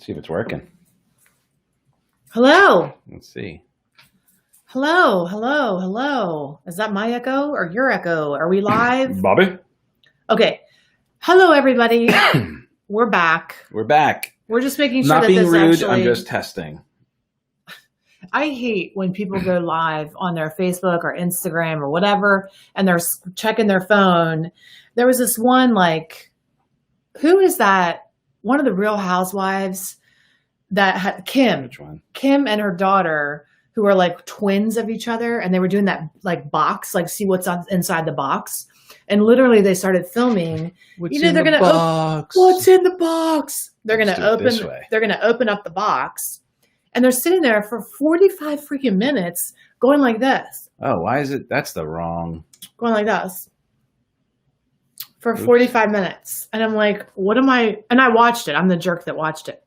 See if it's working. Hello. Let's see. Hello. Is that my echo or your echo? Are we live? Bobby? Okay. Hello, everybody. We're back. We're back. We're just making sure Not that being this rude, actually... I'm just testing. I hate when people go live on their Facebook or Instagram or whatever, and they're checking their phone. There was this one, who is that? One of the Real Housewives that had Kim. Which one? Kim and her daughter, who are like twins of each other, and they were doing that box, see what's inside the box. And literally they started filming. What's in the box? What's in the box? They're gonna open up the box. And they're sitting there for 45 freaking minutes going like this. Oh, why is it? That's the wrong. Going like this. For 45 minutes. And I'm like, what am I? And I watched it. I'm the jerk that watched it.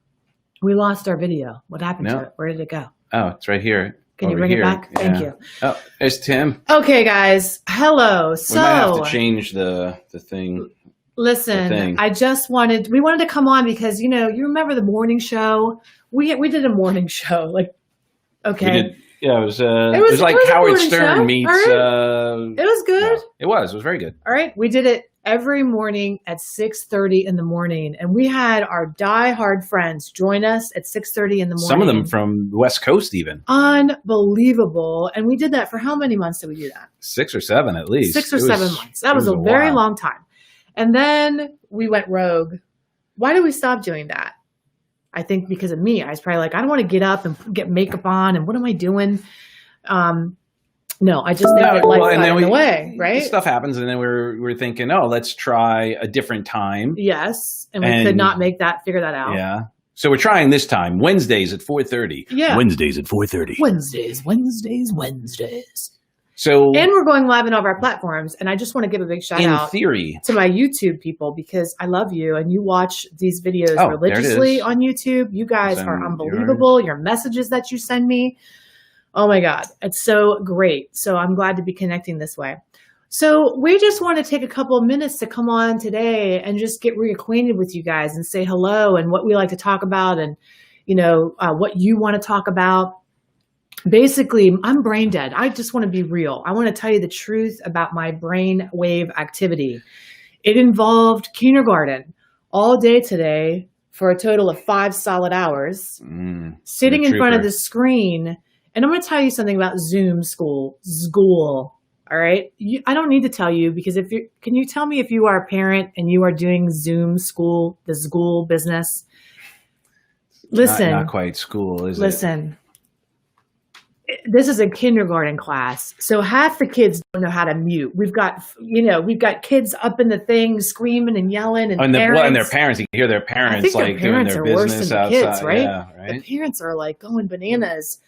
We lost our video. What happened to it? Where did it go? Oh, it's right here. Can you bring it back? Yeah. Thank you. Oh, there's Tim. Okay, guys. Hello. So we might have to change the thing. Listen, we wanted to come on because, you remember the morning show? We did a morning show. Okay. It was like Howard Stern meets. Right? It was good. It was very good. All right. We did it every morning at 6:30 in the morning. And we had our diehard friends join us at 6:30 in the morning. Some of them from the West Coast even. Unbelievable. And we did that for how many months did we do that? 6 or 7 at least. 6 or 7 months. That was a very long time. And then we went rogue. Why did we stop doing that? I think because of me. I was probably like, I don't want to get up and get makeup on. And what am I doing? No, I just think got in the way, right? Stuff happens. And then we're thinking, let's try a different time. Yes. And we could not figure that out. Yeah. So we're trying this time. Wednesdays at 4:30. Yeah. Wednesdays at 4:30. Wednesdays. And we're going live on all of our platforms. And I just want to give a big shout out to my YouTube people because I love you and you watch these videos religiously on YouTube. You guys are unbelievable. Your messages that you send me. Oh my God. It's so great. So I'm glad to be connecting this way. So we just want to take a couple of minutes to come on today and just get reacquainted with you guys and say hello and what we like to talk about and, what you want to talk about. Basically, I'm brain dead. I just want to be real. I want to tell you the truth about my brain wave activity. It involved kindergarten all day today for a total of 5 solid hours, sitting in front of the screen. And I'm going to tell you something about Zoom school. All right. I don't need to tell you because can you tell me if you are a parent and you are doing Zoom school, the school business? Listen. Not quite school, is it? Listen. This is a kindergarten class. So half the kids don't know how to mute. We've got kids up in the thing screaming and yelling and parents. And their parents, you can hear their parents doing their business outside. Kids, right? Yeah, right? The parents are going bananas,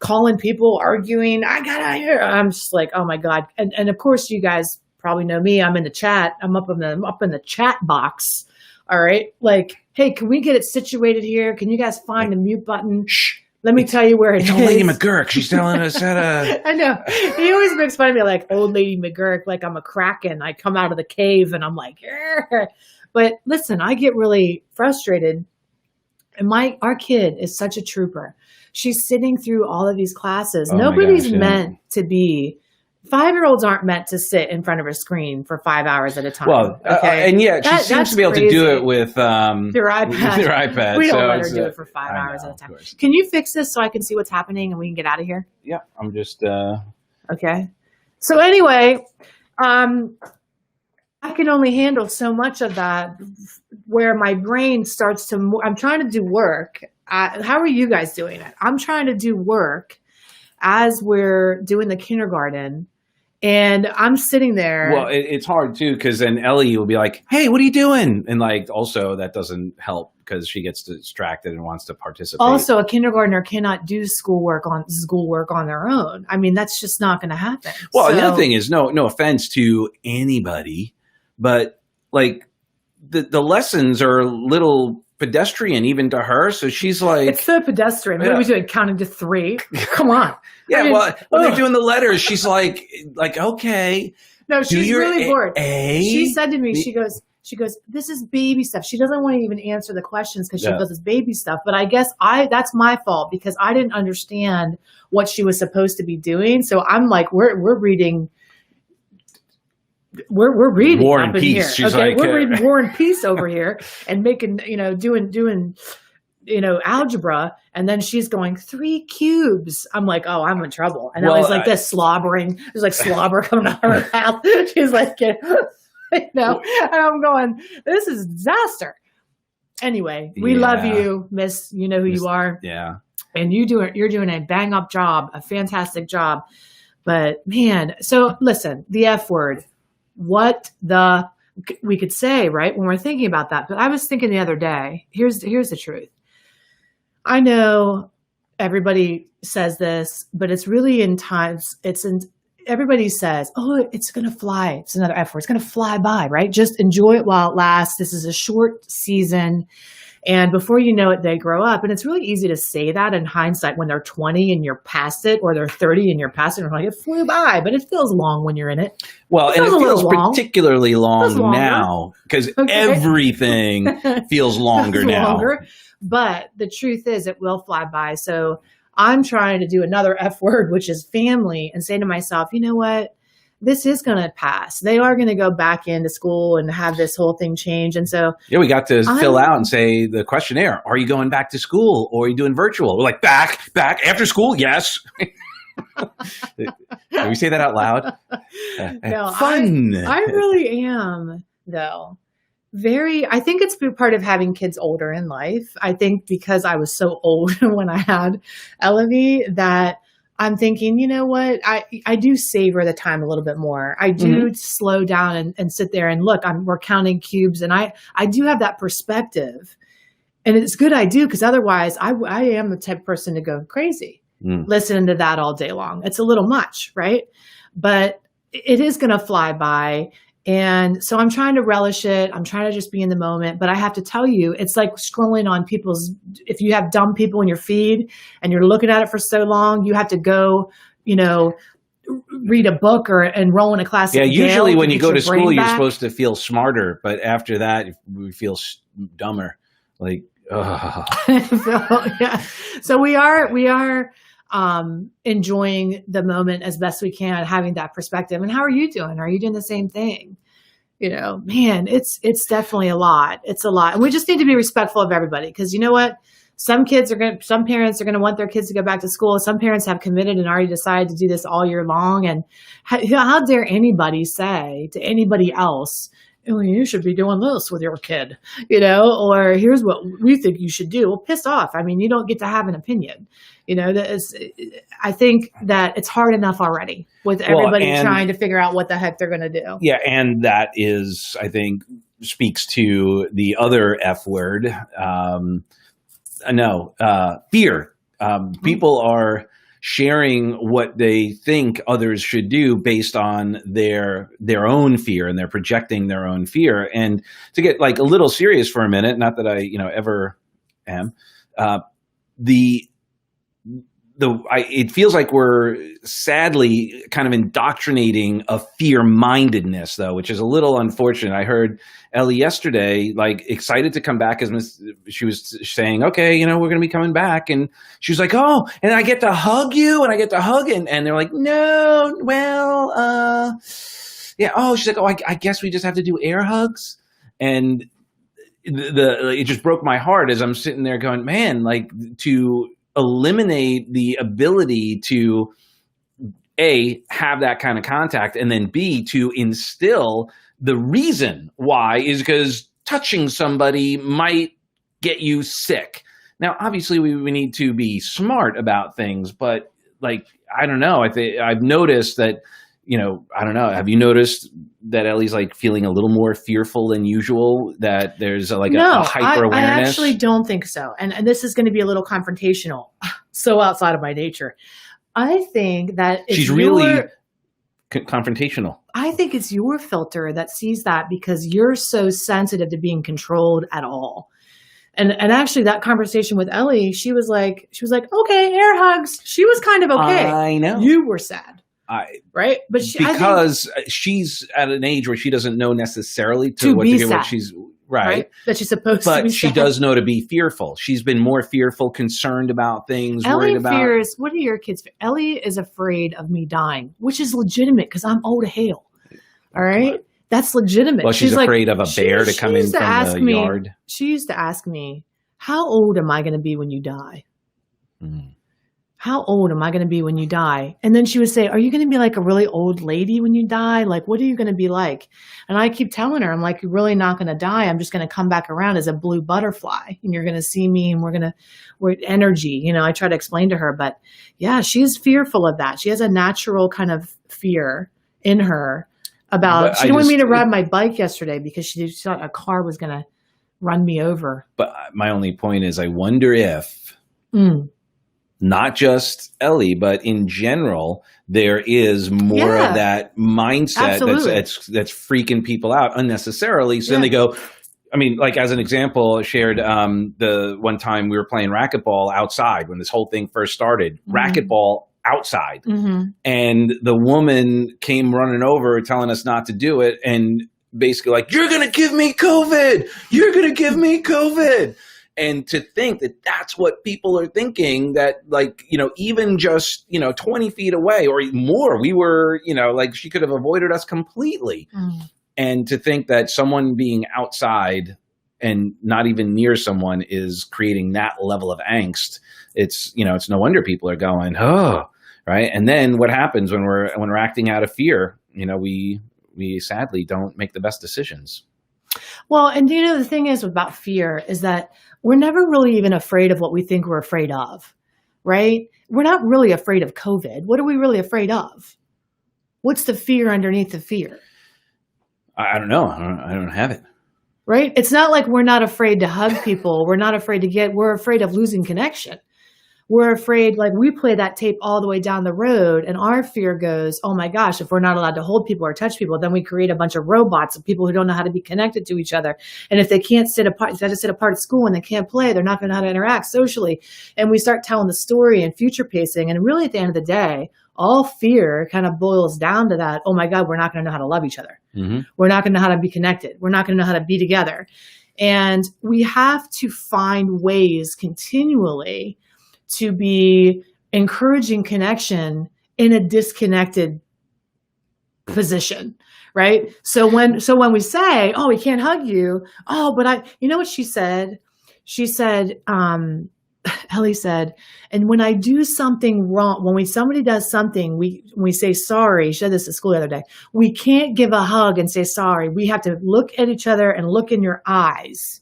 calling people, arguing. I got out here. I'm just like, oh my God. And of course you guys probably know me. I'm in the chat. I'm up in the chat box. All right. Hey, can we get it situated here? Can you guys find the mute button? Shh. Let me tell you where it is. It's old lady McGurk. She's telling us how to... I know. He always makes fun of me like old lady McGurk, like I'm a kraken. I come out of the cave and I'm like, yeah. But listen, I get really frustrated. And our kid is such a trooper. She's sitting through all of these classes. Nobody's meant to be... 5-year-olds aren't meant to sit in front of a screen for 5 hours at a time. Well, okay? And yet she seems to be able to do it with your iPad. We don't let her do it for 5 hours at a time. Can you fix this so I can see what's happening and we can get out of here? Yeah, I'm just... Okay. So anyway, I can only handle so much of that where my brain starts to... I'm trying to do work. How are you guys doing it? I'm trying to do work as we're doing the kindergarten. And I'm sitting there. Well, it's hard too, because then Ellie will be like, hey, what are you doing? And also that doesn't help because she gets distracted and wants to participate. Also, a kindergartner cannot do schoolwork on their own. I mean, that's just not going to happen. Well, the other thing is, no offense to anybody, but the lessons are a little pedestrian even to her. So she's like, it's so pedestrian. What are we doing? Counting to 3? Come on. When they're doing the letters, she's like, okay. No, she's really bored. A, she said to me, she goes, She goes, this is baby stuff. She doesn't want to even answer the questions because she goes, it's baby stuff. But I guess that's my fault because I didn't understand what she was supposed to be doing. So I'm like, we're reading. We're reading War up and in Peace. here. She's okay, like, we're reading War and Peace over here and making, doing algebra. And then she's going 3 cubes. I'm like, oh, I'm in trouble. And I was like this slobbering. There's like slobber coming out of her mouth. She's like, and I'm going, this is a disaster. Anyway, we love you, Miss. You know who you are. Yeah. And you're doing a bang up job, a fantastic job. But man, so listen, the F word. We could say, right, when we're thinking about that. But I was thinking the other day, here's the truth. I know everybody says this, but it's really everybody says, oh, it's going to fly. It's another F word. It's going to fly by, right? Just enjoy it while it lasts. This is a short season. And before you know it, they grow up. And it's really easy to say that in hindsight when they're 20 and you're past it, or they're 30 and you're past it. And you're like, it flew by, but it feels long when you're in it. Well, and it feels particularly long now because everything feels longer now. But the truth is it will fly by. So I'm trying to do another F word, which is family, and say to myself, you know what? This is going to pass. They are going to go back into school and have this whole thing change. And so we got to fill out and say the questionnaire. Are you going back to school or are you doing virtual? We're like, back after school. Yes. Did we say that out loud? No, fun. I really am though. I think it's part of having kids older in life. I think because I was so old when I had Elevie that I'm thinking, you know what? I do savor the time a little bit more. I do slow down and sit there and look. We're counting cubes, and I do have that perspective, and it's good I do because otherwise I am the type of person to go crazy listening to that all day long. It's a little much, right? But it is going to fly by. And so I'm trying to relish it. I'm trying to just be in the moment. But I have to tell you, it's like scrolling on if you have dumb people in your feed and you're looking at it for so long, you have to go, read a book or enroll in a class. Yeah, usually when you go to school, you're supposed to feel smarter. But after that, we feel dumber. Like, yeah. So we are enjoying the moment as best we can, having that perspective. And how are you doing? Are you doing the same thing? Man, it's definitely a lot. It's a lot. And we just need to be respectful of everybody. Because you know what? Some parents are going to want their kids to go back to school. Some parents have committed and already decided to do this all year long. And how dare anybody say to anybody else, oh, you should be doing this with your kid, or here's what we think you should do. Well, piss off. I mean, you don't get to have an opinion. I think that it's hard enough already with everybody trying to figure out what the heck they're going to do. Yeah. And that is, I think, speaks to the other F word. Fear. People are sharing what they think others should do based on their own fear, and they're projecting their own fear. And to get like a little serious for a minute, not that I ever am, it feels like we're sadly kind of indoctrinating a fear-mindedness, though, which is a little unfortunate. I heard Ellie yesterday, like, excited to come back she was saying, okay, we're going to be coming back. And she was like, oh, and I get to hug you and I get to hug. And they're like, no, well, yeah. Oh, she's like, oh, I guess we just have to do air hugs. And it just broke my heart as I'm sitting there going, man, like, to eliminate the ability to A, have that kind of contact, and then B, to instill the reason why is because touching somebody might get you sick. Now, obviously, we need to be smart about things, but like, I don't know. I've noticed that, I don't know. Have you noticed that Ellie's like feeling a little more fearful than usual, that there's a hyper awareness? I actually don't think so. And this is going to be a little confrontational. So outside of my nature. I think that she's really confrontational. I think it's your filter that sees that because you're so sensitive to being controlled at all. And actually that conversation with Ellie, she was like, okay, air hugs. She was kind of okay. I know. You were sad. right? But because she's at an age where she doesn't know necessarily what she's right. That she's supposed to be. But she does know to be fearful. She's been more fearful, concerned about things, Ellie worried about. Fears. What are your kids? Ellie is afraid of me dying, which is legitimate because I'm old as hell. All right, that's legitimate. Well, she's afraid of a bear to come in from the yard. She used to ask me, "How old am I going to be when you die?" How old am I going to be when you die? And then she would say, are you going to be like a really old lady when you die? Like, what are you going to be like? And I keep telling her, I'm like, you're really not going to die. I'm just going to come back around as a blue butterfly and you're going to see me and we're energy. You know, I try to explain to her, but yeah, she's fearful of that. She has a natural kind of fear in her about, she didn't want me to ride my bike yesterday because she thought a car was going to run me over. But my only point is I wonder if, not just Ellie, but in general, there is more of that mindset that's freaking people out unnecessarily. So then they go, I mean, like as an example, I shared the one time we were playing racquetball outside when this whole thing first started, racquetball outside. And the woman came running over telling us not to do it. And basically like, you're going to give me COVID. You're going to give me COVID. And to think that that's what people are thinking, that like, you know, even just, 20 feet away or more, we were, like she could have avoided us completely. And to think that someone being outside and not even near someone is creating that level of angst, it's no wonder people are going, oh, right. And then what happens when we're acting out of fear, we sadly don't make the best decisions. Well, and the thing is about fear is that we're never really even afraid of what we think we're afraid of, right? We're not really afraid of COVID. What are we really afraid of? What's the fear underneath the fear? I don't know. I don't have it. Right? It's not like we're not afraid to hug people. We're not afraid we're afraid of losing connection. We're afraid, like we play that tape all the way down the road and our fear goes, oh my gosh, if we're not allowed to hold people or touch people, then we create a bunch of robots of people who don't know how to be connected to each other. And if they can't sit apart, if they have to sit apart at school and they can't play, they're not going to know how to interact socially. And we start telling the story and future pacing. And really at the end of the day, all fear kind of boils down to that, oh my God, we're not going to know how to love each other. We're not going to know how to be connected. We're not going to know how to be together. And we have to find ways continually to be encouraging connection in a disconnected position, right? So when we say, oh, we can't hug you. Oh, but you know what she said? She said, Ellie said, and when I do something wrong, when somebody does something, we say sorry. She said this at school the other day. We can't give a hug and say sorry. We have to look at each other and look in your eyes.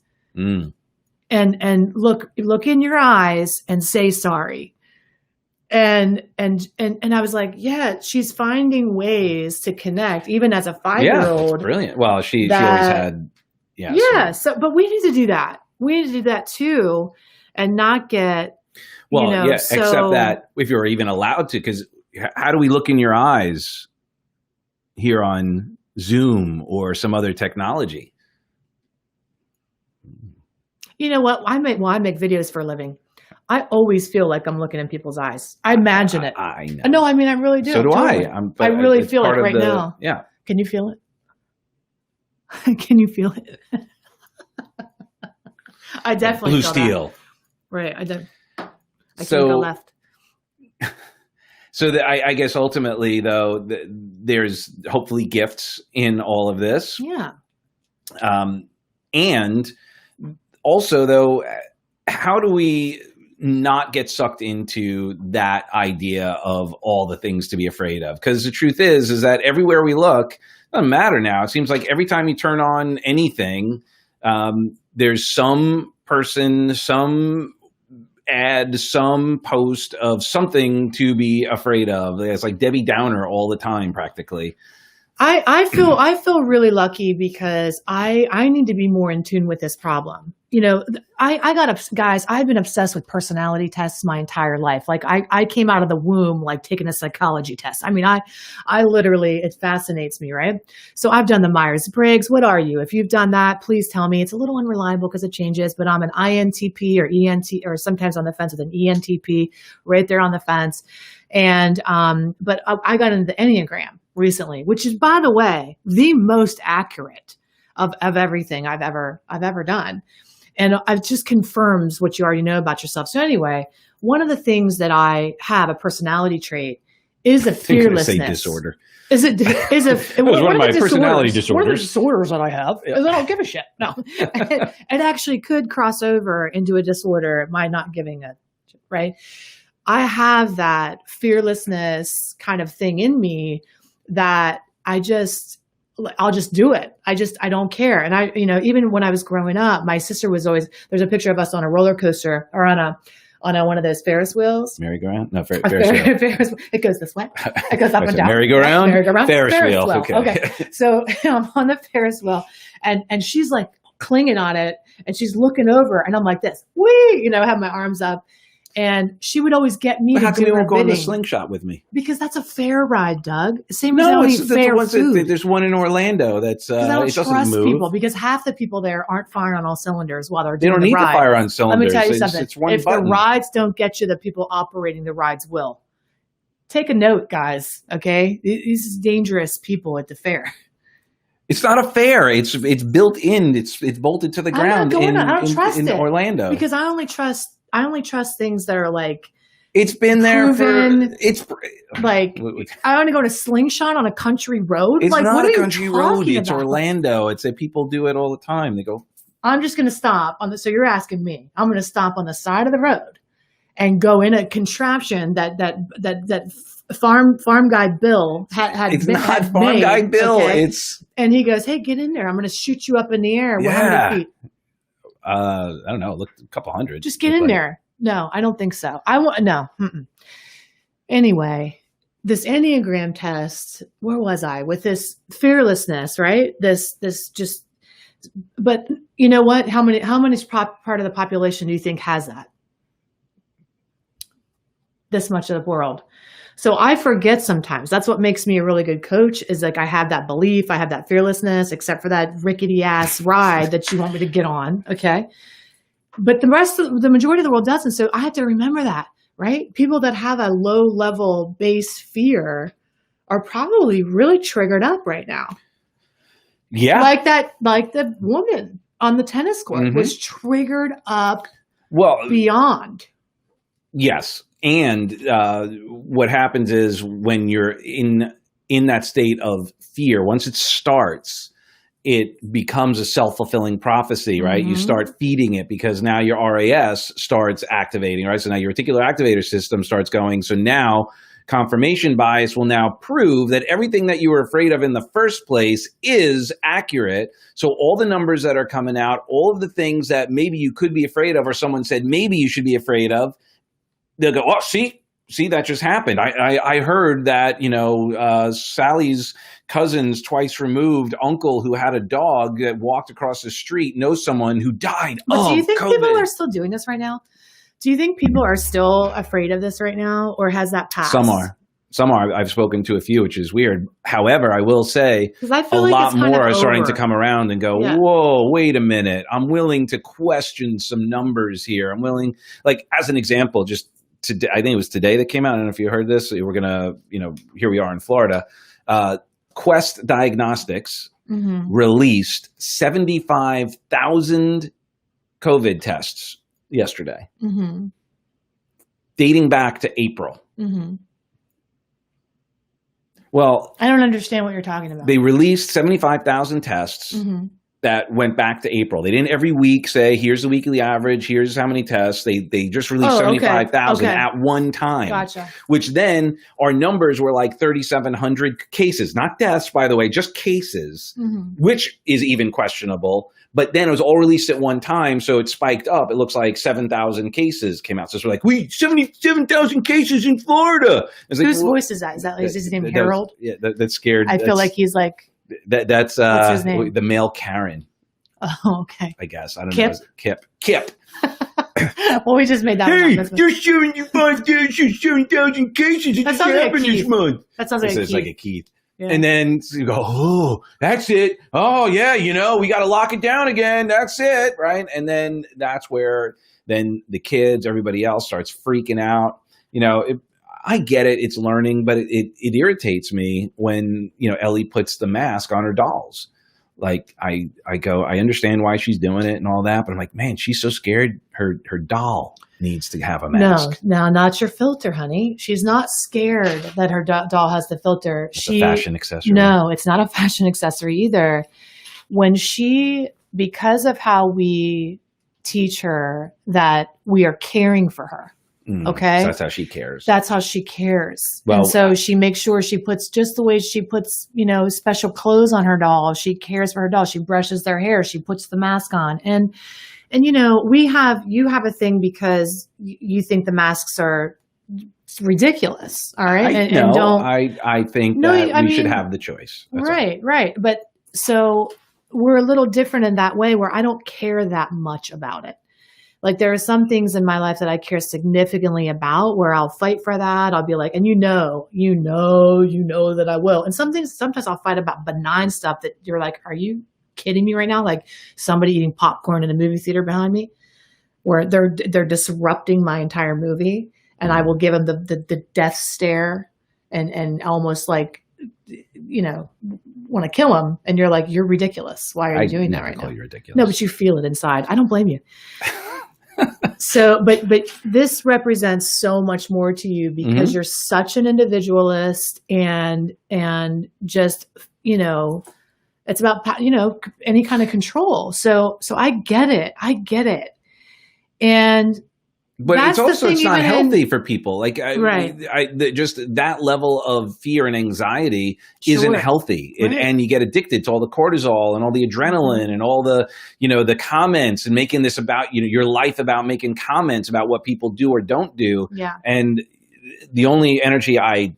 And look in your eyes and say sorry. And I was like, yeah, she's finding ways to connect, even as a 5-year-old. Yeah, brilliant. Well, she always had, but we need to do that. We need to do that too, and not get, except that if you're even allowed to, because how do we look in your eyes here on Zoom or some other technology? You know what? I make videos for a living. I always feel like I'm looking in people's eyes. I imagine it. I know. No, I mean, I really do. So do totally. I really feel it right now. Yeah. Can you feel it? Can you feel it? I definitely blue feel steel. That. Right. I can't go left. So I guess ultimately, though, there's hopefully gifts in all of this. Yeah. And also, though, how do we not get sucked into that idea of all the things to be afraid of? Because the truth is that everywhere we look, it doesn't matter now. It seems like every time you turn on anything, there's some person, some ad, some post of something to be afraid of. It's like Debbie Downer all the time, practically. I feel really lucky because I need to be more in tune with this problem. guys, I've been obsessed with personality tests my entire life. Like I came out of the womb, like taking a psychology test. I mean, I literally, it fascinates me, right? So I've done the Myers-Briggs. What are you? If you've done that, please tell me. It's a little unreliable because it changes, but I'm an INTP or ENT, or sometimes on the fence with an ENTP, right there on the fence. And, but I got into the Enneagram recently, which is, by the way, the most accurate of everything I've ever done. And it just confirms what you already know about yourself. So anyway, one of the things that I have, a personality trait, is a fearlessness. Say disorder. It was one of my personality disorders. One of the disorders that I have is I don't give a shit. No, it actually could cross over into a disorder by not giving a shit, right? I have that fearlessness kind of thing in me that I'll just do it. I don't care. And even when I was growing up, my sister was always, there's a picture of us on a roller coaster or on one of those Ferris wheels. Merry-go-round? No, Ferris wheel. It goes this way. It goes up and down. Merry-go-round? Ferris wheel. Okay. So I'm on the Ferris wheel and she's like clinging on it and she's looking over and I'm like this, whee, have my arms up. And she would always get me to do her bidding. How come you won't go on the slingshot with me? Because that's a fair ride, Doug. Same as I don't eat fair food. There's one in Orlando that's it doesn't move. People because half the people there aren't firing on all cylinders while they're doing the ride. They don't need to fire on cylinders. Let me tell you something. It's one if button. The rides don't get you, the people operating the rides will. Take a note, guys. Okay, these dangerous people at the fair. It's not a fair. It's built in. It's bolted to the ground. I don't trust in Orlando because I only trust things that are like it's been there proven, for it's like I want to go to slingshot on a country road. It's like, not a country road. It's about? Orlando. It's that people do it all the time. They go. I'm just going to stop on the. So you're asking me. I'm going to stop on the side of the road and go in a contraption that farm guy Bill had. It's not farm guy Bill. Okay? And he goes, "Hey, get in there. I'm going to shoot you up in the air. 100 feet." I don't know. Look, a couple hundred. Just get in there. No, I don't think so. No. Anyway, this Enneagram test. Where was I with this fearlessness? Right. This just. But you know what? How many part of the population do you think has that? This much of the world. So I forget sometimes. That's what makes me a really good coach is like I have that belief, I have that fearlessness, except for that rickety ass ride that you want me to get on. Okay. But the majority of the world doesn't. So I have to remember that, right? People that have a low level base fear are probably really triggered up right now. Yeah. Like the woman on the tennis court was triggered up beyond. Yes. And what happens is when you're in that state of fear, once it starts, it becomes a self-fulfilling prophecy, right? You start feeding it because now your RAS starts activating, right? So now your reticular activator system starts going. So now confirmation bias will now prove that everything that you were afraid of in the first place is accurate. So all the numbers that are coming out, all of the things that maybe you could be afraid of or someone said maybe you should be afraid of, they'll go, oh, see, that just happened. I heard that, Sally's cousin's twice removed uncle who had a dog that walked across the street knows someone who died of COVID. Do you think people are still doing this right now? Do you think people are still afraid of this right now, or has that passed? Some are. I've spoken to a few, which is weird. However, I will say a lot more are starting to come around and go, whoa, wait a minute. I'm willing to question some numbers here. I'm willing, like, as an example, just today, I think it was today that came out. I don't know if you heard this. We're going to, here we are in Florida. Quest Diagnostics released 75,000 COVID tests yesterday, dating back to April. Well, I don't understand what you're talking about. They released 75,000 tests that went back to April. They didn't every week say, here's the weekly average, here's how many tests. They just released 75,000 at one time. Gotcha. Which then our numbers were like 3,700 cases, not deaths, by the way, just cases, which is even questionable. But then it was all released at one time, so it spiked up. It looks like 7,000 cases came out. So we're like, 77,000 cases in Florida. Whose voice is that? Is that his name Harold? That scared. I feel like he's like. That's what's his name? The male Karen. Oh, okay. I guess. I don't Kip? know. Kip. Well, we just made that hey, one up. there's 7,000 cases. It just happened this month. That sounds like a Keith. Like a Keith. Yeah. And then you go, oh, that's it. Oh, yeah, we got to lock it down again. That's it, right? And then that's where then the kids, everybody else starts freaking out. I get it. It's learning, but it irritates me when, Ellie puts the mask on her dolls. Like I understand why she's doing it and all that, but I'm like, man, she's so scared. Her doll needs to have a mask. No, not your filter, honey. She's not scared that her doll has the filter. It's a fashion accessory. No, it's not a fashion accessory either. Because of how we teach her that we are caring for her. Okay. So that's how she cares. That's how she cares. Well, and so she makes sure she puts just the way she puts, special clothes on her doll. She cares for her doll. She brushes their hair. She puts the mask on. And you have a thing because you think the masks are ridiculous. All right. I think we should have the choice. That's right. Right. But so we're a little different in that way where I don't care that much about it. Like there are some things in my life that I care significantly about where I'll fight for that. I'll be like, and you know that I will. And sometimes I'll fight about benign stuff that you're like, are you kidding me right now? Like somebody eating popcorn in a movie theater behind me where they're disrupting my entire movie. And I will give them the death stare and almost like, want to kill them. And you're like, you're ridiculous. Why are you doing that right now? You ridiculous. No, but you feel it inside. I don't blame you. So, but this represents so much more to you because you're such an individualist and just, it's about, any kind of control. So I get it. But it's not healthy for people. Like, right. Just that level of fear and anxiety isn't healthy. Right. And you get addicted to all the cortisol and all the adrenaline and all the, the comments and making this about, your life about making comments about what people do or don't do. Yeah. And the only energy I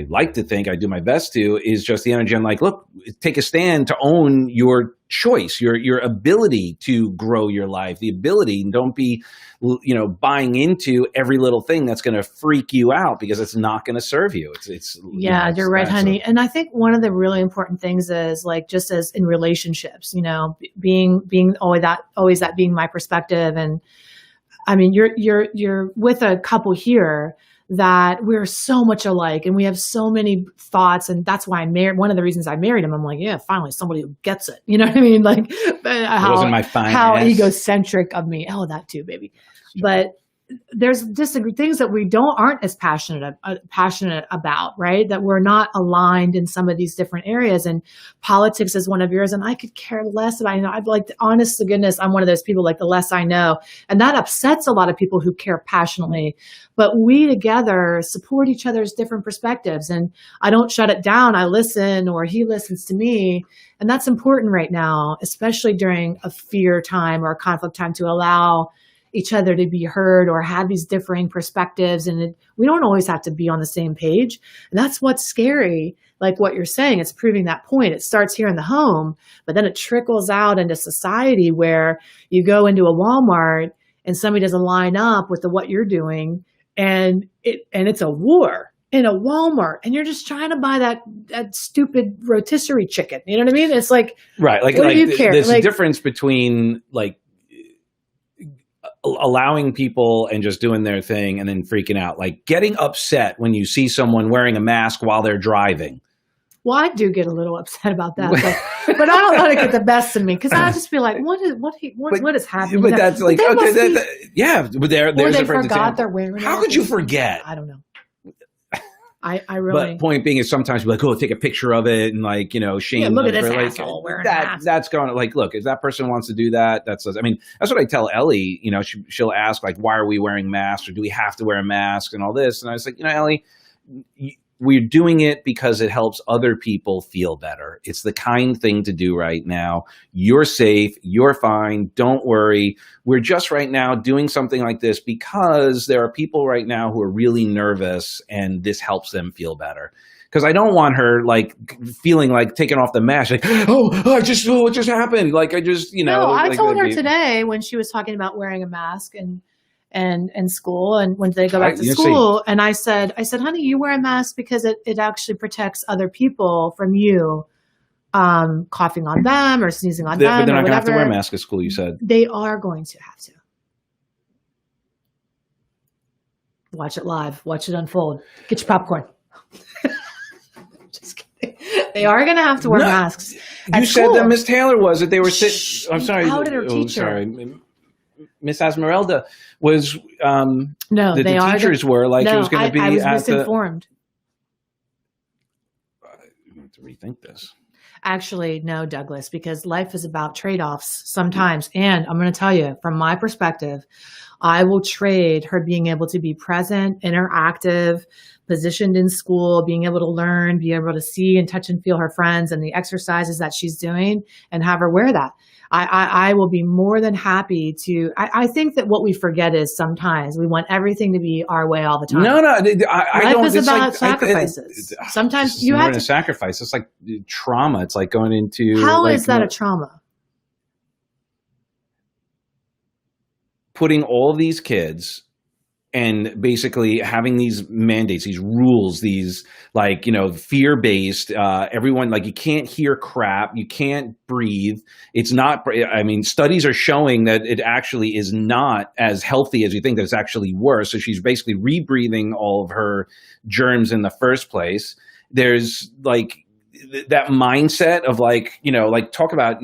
like to think I do my best to is just the energy. I'm like, look, take a stand to own your choice, your ability to grow your life, the ability, and don't be, buying into every little thing that's going to freak you out because it's not going to serve you. You're right, honey. And I think one of the really important things is like, just as in relationships, being always that being my perspective. And I mean, you're with a couple here that we're so much alike and we have so many thoughts. And that's why I married. One of the reasons I married him, I'm like, yeah, finally somebody who gets it. You know what I mean? Like how egocentric of me. Oh, that too, baby. Sure. But there's just things that we aren't as passionate about, right? That we're not aligned in some of these different areas. And politics is one of yours. And I could care less about, I'd like, honest to goodness, I'm one of those people, like the less I know. And that upsets a lot of people who care passionately. But we together support each other's different perspectives. And I don't shut it down. I listen, or he listens to me. And that's important right now, especially during a fear time or a conflict time, to allow each other to be heard or have these differing perspectives. And we don't always have to be on the same page. And that's what's scary. Like what you're saying, it's proving that point. It starts here in the home, but then it trickles out into society where you go into a Walmart and somebody doesn't line up with what you're doing. And it's a war in a Walmart, and you're just trying to buy that stupid rotisserie chicken. You know what I mean? It's like, right. Like, what do you care? There's a difference between like allowing people and just doing their thing and then freaking out, like getting upset when you see someone wearing a mask while they're driving. Well, I do get a little upset about that, but I don't let it get the best of me because I just feel like, what is happening? But that's like, okay, yeah. But there's a forgot they're wearing. How could you forget? I don't know. I really. But point being is sometimes you're like, oh, take a picture of it and like, shame. Yeah, look at this asshole wearing that. That's going like, look, if that person wants to do that, that's what I tell Ellie. She'll ask like, why are we wearing masks, or do we have to wear a mask and all this? And I was like, Ellie, we're doing it because it helps other people feel better. It's the kind thing to do right now. You're safe. You're fine. Don't worry. We're just right now doing something like this because there are people right now who are really nervous and this helps them feel better. because I don't want her like feeling like taking off the mask, like, what just happened? Like I just, No, I like, told her today when she was talking about wearing a mask and school, and when they go back to school, and I said, honey, you wear a mask because it actually protects other people from you coughing on them or sneezing on them. But they're not going to have to wear a mask mask at school, you said. They are going to have to. Watch it live. Watch it unfold. Get your popcorn. Just kidding. They are going to have to wear masks. You said that Miss Taylor was that they were sitting. I'm sorry. Outed her teacher. Sorry. Miss Esmeralda was. No, the teachers were like it was going to be. I was misinformed. You have to rethink this. Actually, no, Douglas, because life is about trade-offs sometimes. And I'm going to tell you, from my perspective, I will trade her being able to be present, interactive, positioned in school, being able to learn, be able to see and touch and feel her friends and the exercises that she's doing, and have her wear that. I will be more than happy to. I think that what we forget is sometimes we want everything to be our way all the time. No, I don't. Life is about sacrifices. Sometimes you have to sacrifice. It's like trauma. It's like going into. How is that a trauma? Putting all these kids and basically having these mandates, these rules, these like, fear-based, everyone, like you can't hear crap, you can't breathe. It's not, I mean, studies are showing that it actually is not as healthy as you think, that it's actually worse. So she's basically rebreathing all of her germs in the first place. There's like that mindset of like, talk about,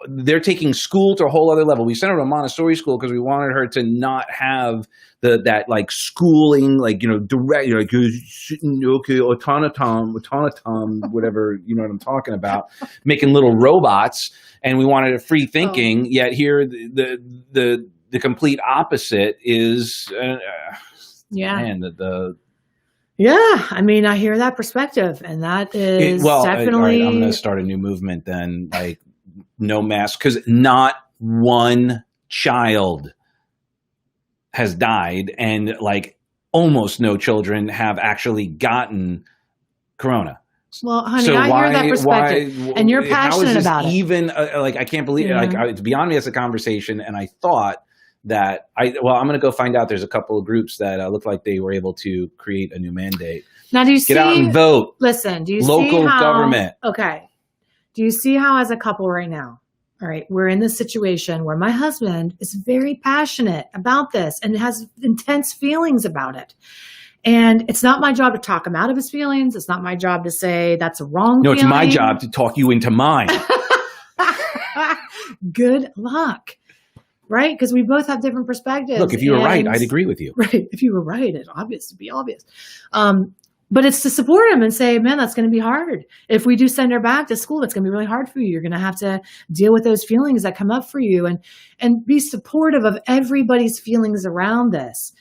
they're taking school to a whole other level. We sent her to a Montessori school because we wanted her to not have that like schooling, like, direct, like, okay, automaton, whatever, you know what I'm talking about, making little robots. And we wanted a free thinking, yet here the complete opposite is, man, yeah, I mean, I hear that perspective, and that is definitely. I'm going to start a new movement then, like no mask, because not one child has died, and like almost no children have actually gotten corona. Well, honey, so I hear that perspective, and you're passionate about it. Even like I can't believe it. Like it's beyond me as a conversation, and I thought that I'm going to go find out. There's a couple of groups that look like they were able to create a new mandate. Now, do you see? Get out and vote. Listen, do you local see how, government? Okay. Do you see how, as a couple right now, all right, we're in this situation where my husband is very passionate about this and has intense feelings about it. And it's not my job to talk him out of his feelings. It's not my job to say that's a wrong feeling. It's my job to talk you into mine. Good luck. Right? Because we both have different perspectives. Look, if you were right, I'd agree with you. Right. If you were right, it's obvious to be obvious. But it's to support him and say, man, that's going to be hard. If we do send her back to school, that's going to be really hard for you. You're going to have to deal with those feelings that come up for you and be supportive of everybody's feelings around this.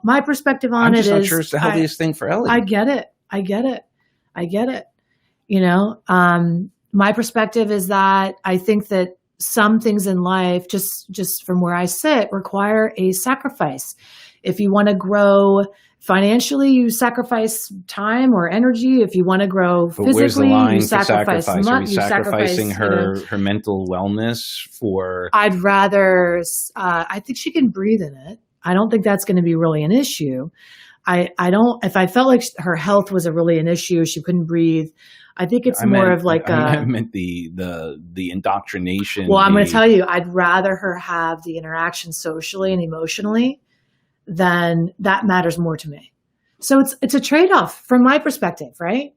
My perspective on it is. I'm just not sure it's the healthiest thing for Ellie. I get it. My perspective is that I think that some things in life, just from where I sit, require a sacrifice. If you want to grow financially, you sacrifice time or energy. If you want to grow physically, you sacrifice money. Are we sacrificing her mental wellness for? I'd rather. I think she can breathe in it. I don't think that's going to be really an issue. I don't. If I felt like her health was really an issue, she couldn't breathe. I think it's more of like I meant the indoctrination. Well, I'm going to tell you, I'd rather her have the interaction socially and emotionally than that matters more to me. So it's a trade-off from my perspective, right?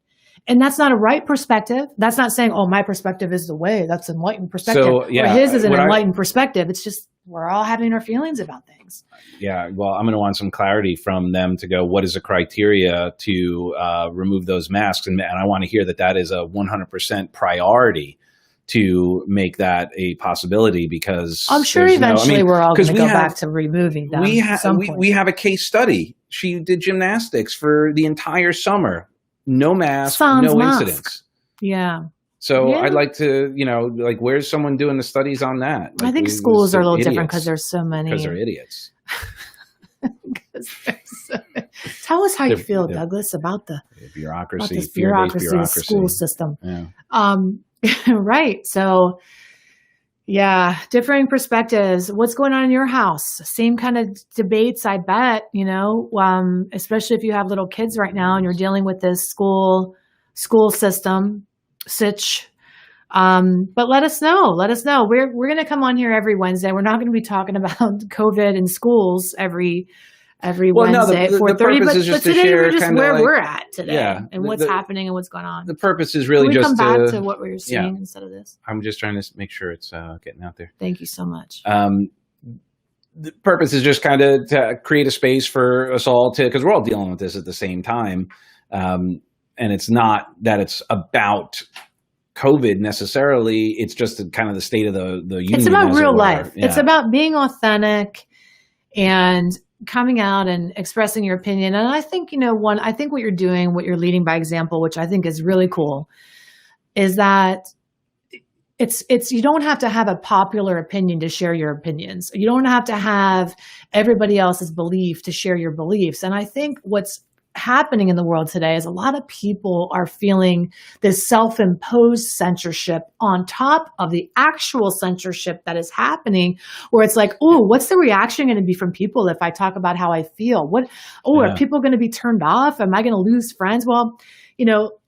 And that's not a right perspective. That's not saying, my perspective is the way. That's an enlightened perspective. So, yeah, or his is an enlightened perspective. It's just we're all having our feelings about things. Yeah, well, I'm going to want some clarity from them to go, what is the criteria to remove those masks? And I want to hear that is a 100% priority to make that a possibility, because I'm sure eventually we're all going to go back to removing them. We have a case study. She did gymnastics for the entire summer. No mask, no incidents. Yeah. So I'd like to, like, where's someone doing the studies on that? Like, I think schools are a little different because there's so many. Because they're idiots. Tell us how you feel, Douglas, about the bureaucracy, fear-based bureaucracy, school system. Yeah. Right. So, yeah, differing perspectives. What's going on in your house? Same kind of debates, I bet, especially if you have little kids right now and you're dealing with this school system, sitch. But let us know. Let us know. We're going to come on here every Wednesday. We're not going to be talking about COVID in schools every Wednesday at 4:30. But today we're just where we're at today and what's happening and what's going on. The purpose is really just come back to what we were seeing instead of this. I'm just trying to make sure it's getting out there. Thank you so much. The purpose is just kind of to create a space for us all because we're all dealing with this at the same time. And it's not that it's about COVID necessarily. It's just kind of the state of the union. It's about real life. Yeah. It's about being authentic and coming out and expressing your opinion. And I think, I think what you're doing, what you're leading by example, which I think is really cool, is that it's you don't have to have a popular opinion to share your opinions. You don't have to have everybody else's belief to share your beliefs. And I think what's happening in the world today is a lot of people are feeling this self-imposed censorship on top of the actual censorship that is happening, where it's like, oh, what's the reaction going to be from people if I talk about how I feel? Are people going to be turned off? Am I going to lose friends? Well,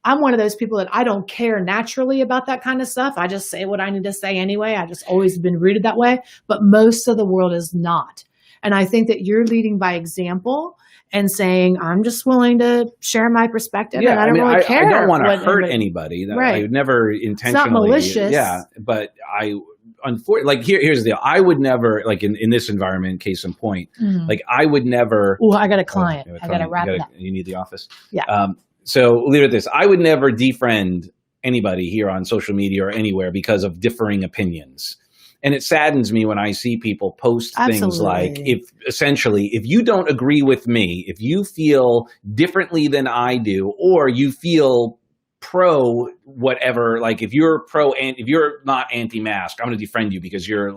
I'm one of those people that I don't care naturally about that kind of stuff. I just say what I need to say anyway. I just always been rooted that way, but most of the world is not. And I think that you're leading by example and saying, I'm just willing to share my perspective. Yeah, and I don't really care. I don't want to hurt anybody. Right. I would never intentionally. It's not malicious. Yeah, but unfortunately, here's the deal. I would never, in this environment, case in point, I would never. Oh, I got a client. I got to wrap it up. You need the office? Yeah. So leave it at this. I would never defriend anybody here on social media or anywhere because of differing opinions. And it saddens me when I see people post things like, if you don't agree with me, if you feel differently than I do, or you feel pro whatever, like if you're not anti-mask, I'm going to defriend you because you're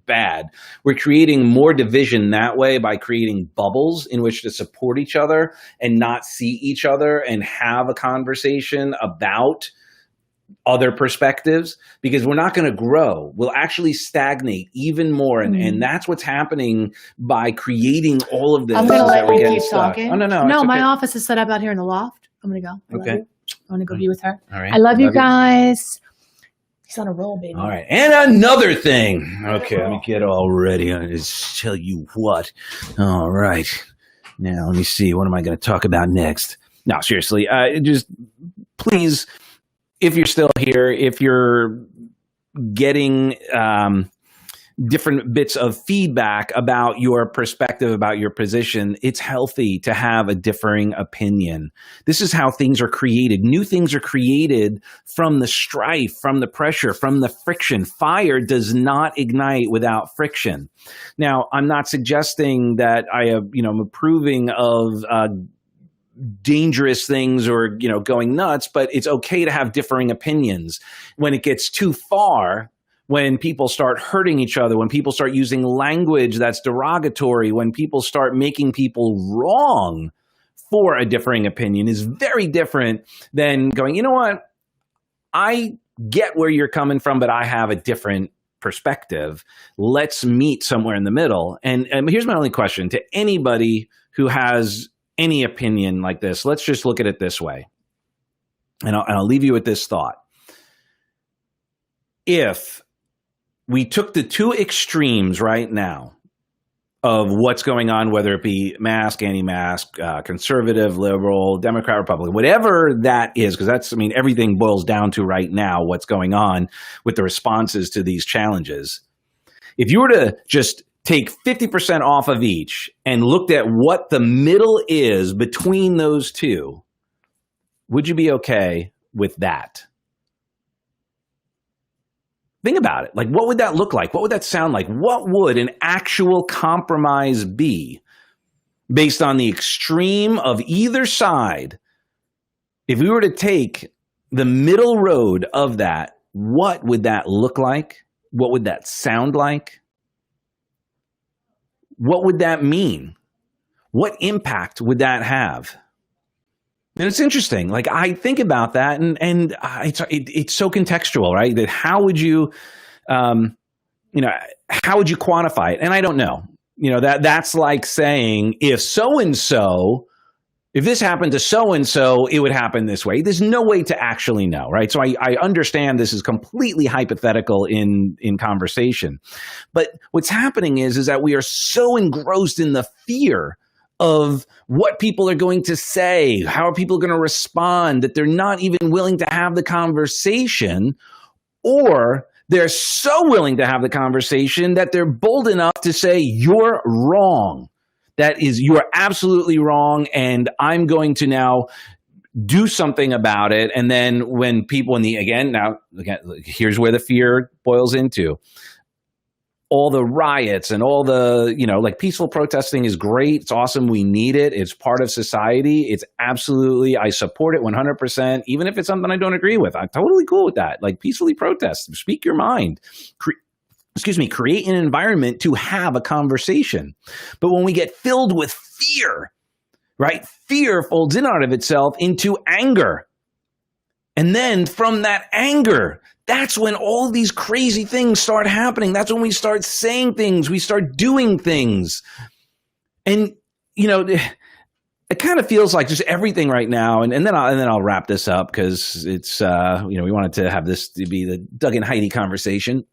bad. We're creating more division that way by creating bubbles in which to support each other and not see each other and have a conversation about other perspectives, because we're not going to grow. We'll actually stagnate even more. And that's what's happening by creating all of this. I'm going to let you keep talking. Oh, no. No, my office is set up out here in the loft. I'm going to go. Okay. I want to go be with her. All right. I love you guys. He's on a roll, baby. All right. And another thing. Okay, let me get all ready. I'll just tell you what. All right. Now, let me see. What am I going to talk about next? No, seriously. Just please, if you're still here, if you're getting different bits of feedback about your perspective, about your position, it's healthy to have a differing opinion. This is how things are created. New things are created from the strife, from the pressure, from the friction. Fire does not ignite without friction. Now, I'm not suggesting that I'm approving of dangerous things or, going nuts, but it's okay to have differing opinions. When it gets too far, when people start hurting each other, when people start using language that's derogatory, when people start making people wrong for a differing opinion, is very different than going, you know what, I get where you're coming from, but I have a different perspective. Let's meet somewhere in the middle. And here's my only question to anybody who has any opinion like this. Let's just look at it this way. And I'll leave you with this thought. If we took the two extremes right now of what's going on, whether it be mask, anti-mask, conservative, liberal, Democrat, Republican, whatever that is, because everything boils down to right now what's going on with the responses to these challenges. If you were to just take 50% off of each and looked at what the middle is between those two, would you be okay with that? Think about it. What would that look like? What would that sound like? What would an actual compromise be based on the extreme of either side? If we were to take the middle road of that, what would that look like? What would that sound like? What would that mean? what impact would that have? And it's interesting. Like, I think about that, and it's so contextual, right? That how would you, how would you quantify it? And I don't know. That's like saying if so-and-so, if this happened to so-and-so, it would happen this way. There's no way to actually know, right? So I understand this is completely hypothetical in conversation. But what's happening is that we are so engrossed in the fear of what people are going to say, how are people going to respond, that they're not even willing to have the conversation, or they're so willing to have the conversation that they're bold enough to say, you're wrong. That is, you are absolutely wrong, and I'm going to now do something about it. And then when people again, here's where the fear boils into. All the riots and all the, like peaceful protesting is great. It's awesome. We need it. It's part of society. It's absolutely, I support it 100%, even if it's something I don't agree with. I'm totally cool with that. Like, peacefully protest, speak your mind. Create an environment to have a conversation. But when we get filled with fear, right? Fear folds in out of itself into anger. And then from that anger, that's when all these crazy things start happening. That's when we start saying things, we start doing things. And, it kind of feels like just everything right now. And then I'll wrap this up, because it's, we wanted to have this to be the Dug and Heidi conversation.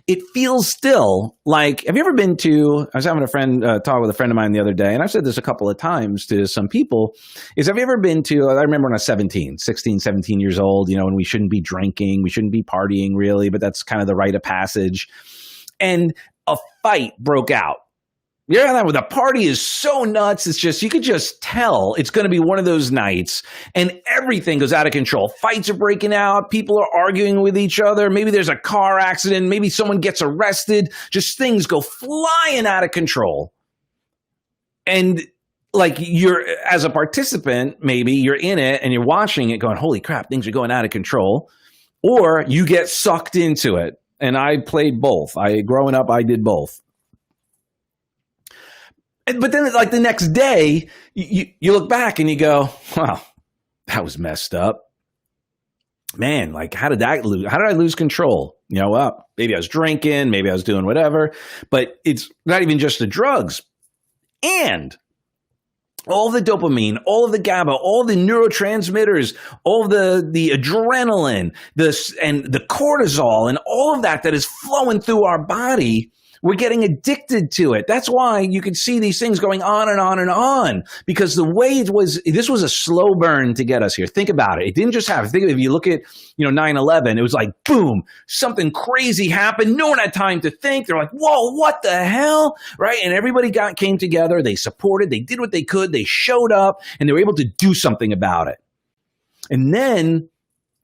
It feels still like, have you ever been to, I was having a friend talk with a friend of mine the other day, and I've said this a couple of times to some people, have you ever been to, I remember when I was 16, 17 years old, when we shouldn't be drinking, we shouldn't be partying really, but that's kind of the rite of passage. And a fight broke out. Yeah, the party is so nuts. It's just, you could just tell it's going to be one of those nights, and everything goes out of control. Fights are breaking out. People are arguing with each other. Maybe there's a car accident. Maybe someone gets arrested. Just things go flying out of control. And like, you're, as a participant, maybe you're in it and you're watching it going, holy crap, things are going out of control. Or you get sucked into it. And I played both. Growing up, I did both. But then, like, the next day, you look back and you go, wow, that was messed up. Man, like, how did I lose control? Well, maybe I was drinking, maybe I was doing whatever, but it's not even just the drugs. And all the dopamine, all of the GABA, all the neurotransmitters, all of the adrenaline, and the cortisol, and all of that is flowing through our body. We're getting addicted to it. That's why you can see these things going on and on and on, because the way this was a slow burn to get us here. Think about it. It didn't just happen. If you look at, 9/11, it was like, boom, something crazy happened. No one had time to think. They're like, whoa, what the hell? Right? And everybody came together. They supported, they did what they could. They showed up, and they were able to do something about it. And then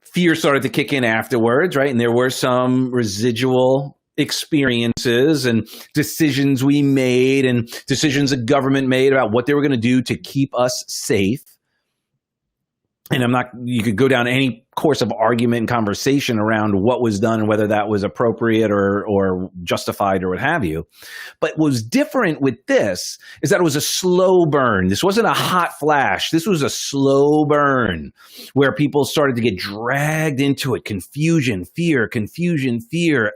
fear started to kick in afterwards, right? And there were some residual experiences and decisions we made and decisions the government made about what they were going to do to keep us safe. And you could go down any course of argument and conversation around what was done and whether that was appropriate or justified or what have you. But what was different with this is that it was a slow burn. This wasn't a hot flash. This was a slow burn where people started to get dragged into it. Confusion, fear,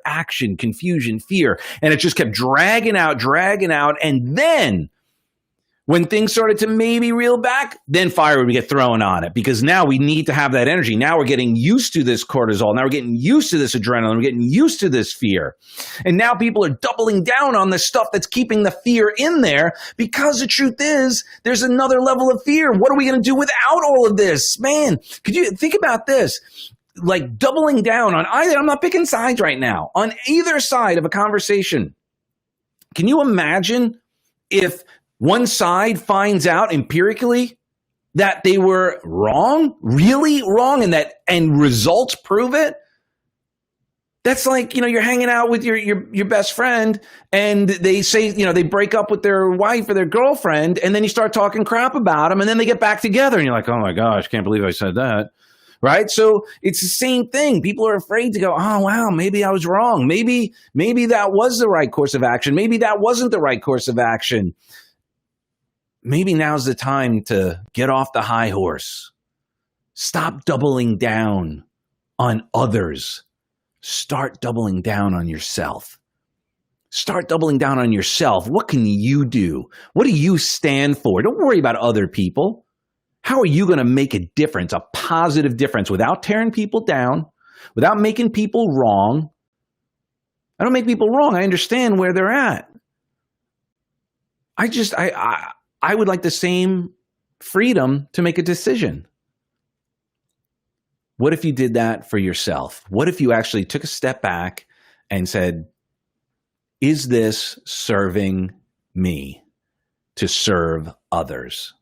action, confusion, fear. And it just kept dragging out. And then when things started to maybe reel back, then fire would get thrown on it, because now we need to have that energy. Now we're getting used to this cortisol. Now we're getting used to this adrenaline. We're getting used to this fear. And now people are doubling down on the stuff that's keeping the fear in there, because the truth is there's another level of fear. What are we going to do without all of this? Man, could you think about this? Like, doubling down on either, I'm not picking sides right now, on either side of a conversation. Can you imagine if one side finds out empirically that they were wrong, really wrong, and results prove it? That's like, you're hanging out with your best friend, and they say, they break up with their wife or their girlfriend, and then you start talking crap about them, and then they get back together, and you're like, oh my gosh, can't believe I said that. Right? So it's the same thing. People are afraid to go, oh, wow, maybe I was wrong. Maybe that was the right course of action. Maybe that wasn't the right course of action. maybe now's the time to get off the high horse. Stop doubling down on others. Start doubling down on yourself. Start doubling down on yourself. What can you do? What do you stand for? Don't worry about other people. How are you going to make a difference, a positive difference, without tearing people down, without making people wrong? I don't make people wrong. I understand where they're at. I would like the same freedom to make a decision. What if you did that for yourself? What if you actually took a step back and said, is this serving me to serve others?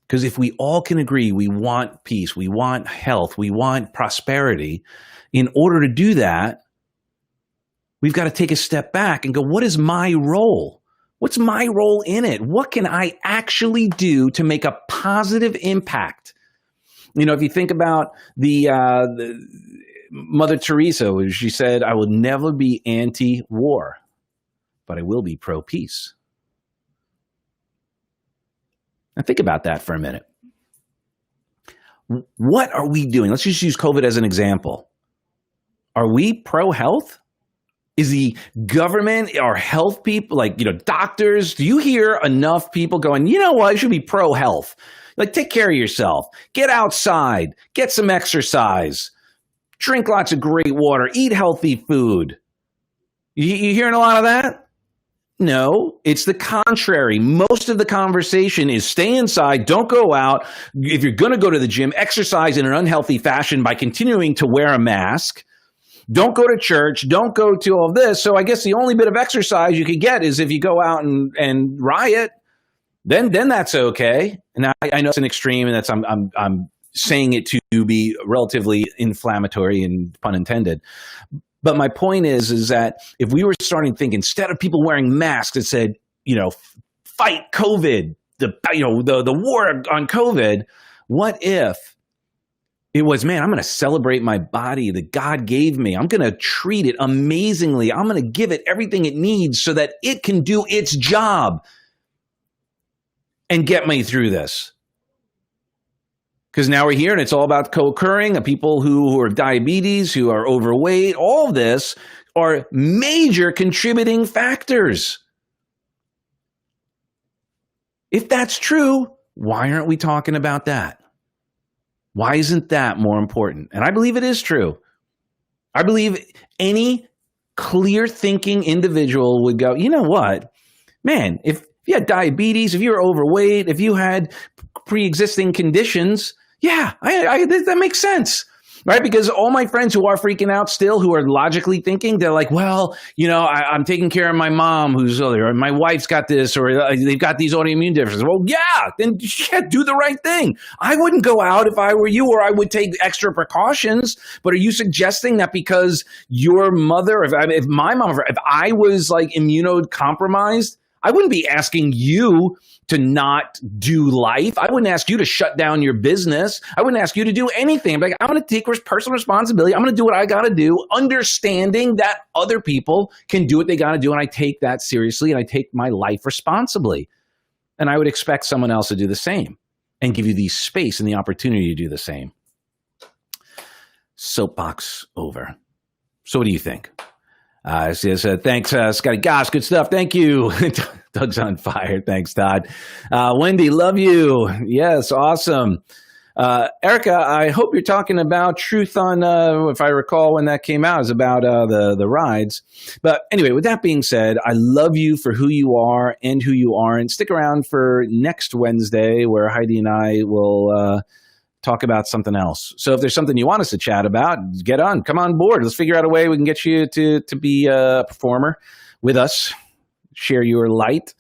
Because if we all can agree we want peace, we want health, we want prosperity, in order to do that, we've got to take a step back and go, what is my role? What's my role in it? What can I actually do to make a positive impact? You know, if you think about the Mother Teresa, she said, I will never be anti-war, but I will be pro-peace. Now think about that for a minute. What are we doing? Let's just use COVID as an example. Are we pro-health? Is the government or health people, like, doctors, do you hear enough people going, you know what, I should be pro-health? Like, take care of yourself. Get outside. Get some exercise. Drink lots of great water. Eat healthy food. You hearing a lot of that? No, it's the contrary. Most of the conversation is stay inside, don't go out. If you're going to go to the gym, exercise in an unhealthy fashion by continuing to wear a mask. Don't go to church. Don't go to all this. So I guess the only bit of exercise you could get is if you go out and riot. Then that's okay. And I know it's an extreme, and that's I'm saying it to be relatively inflammatory and pun intended. But my point is that if we were starting to think, instead of people wearing masks, it said, fight COVID, the war on COVID. What if it was, man, I'm going to celebrate my body that God gave me. I'm going to treat it amazingly. I'm going to give it everything it needs so that it can do its job and get me through this. Because now we're here and it's all about co-occurring. People who have diabetes, who are overweight, all of this are major contributing factors. If that's true, why aren't we talking about that? Why isn't that more important? And I believe it is true. I believe any clear-thinking individual would go, you know what? Man, if you had diabetes, if you were overweight, if you had pre-existing conditions, yeah, that makes sense, right? Because all my friends who are freaking out still, who are logically thinking, they're like, well, I'm taking care of my mom who's other, or my wife's got this, or they've got these autoimmune differences. Well, yeah, then do the right thing. I wouldn't go out if I were you, or I would take extra precautions. But are you suggesting that because your mother, if my mom, if I was like immunocompromised, I wouldn't be asking you to not do life. I wouldn't ask you to shut down your business. I wouldn't ask you to do anything. I'm going to take personal responsibility. I'm going to do what I got to do, understanding that other people can do what they got to do. And I take that seriously, and I take my life responsibly. And I would expect someone else to do the same and give you the space and the opportunity to do the same. Soapbox over. So what do you think? Thanks, Scotty. Gosh, good stuff. Thank you. Doug's on fire. Thanks, Todd. Wendy, love you. Yes, awesome. Erica, I hope you're talking about Truth on, if I recall when that came out, is about the rides. But anyway, with that being said, I love you for who you are and who you aren't. Stick around for next Wednesday, where Heidi and I will talk about something else. So if there's something you want us to chat about, get on, come on board. Let's figure out a way we can get you to be a performer with us, share your light.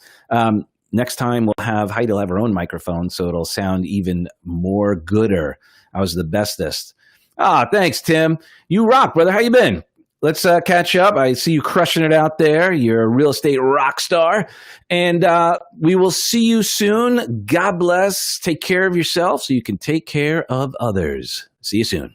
Next time we'll have Heidi have her own microphone, so it'll sound even more gooder. I was the bestest. Thanks, Tim. You rock, brother. How you been? Let's catch up. I see you crushing it out there. You're a real estate rock star. And we will see you soon. God bless. Take care of yourself so you can take care of others. See you soon.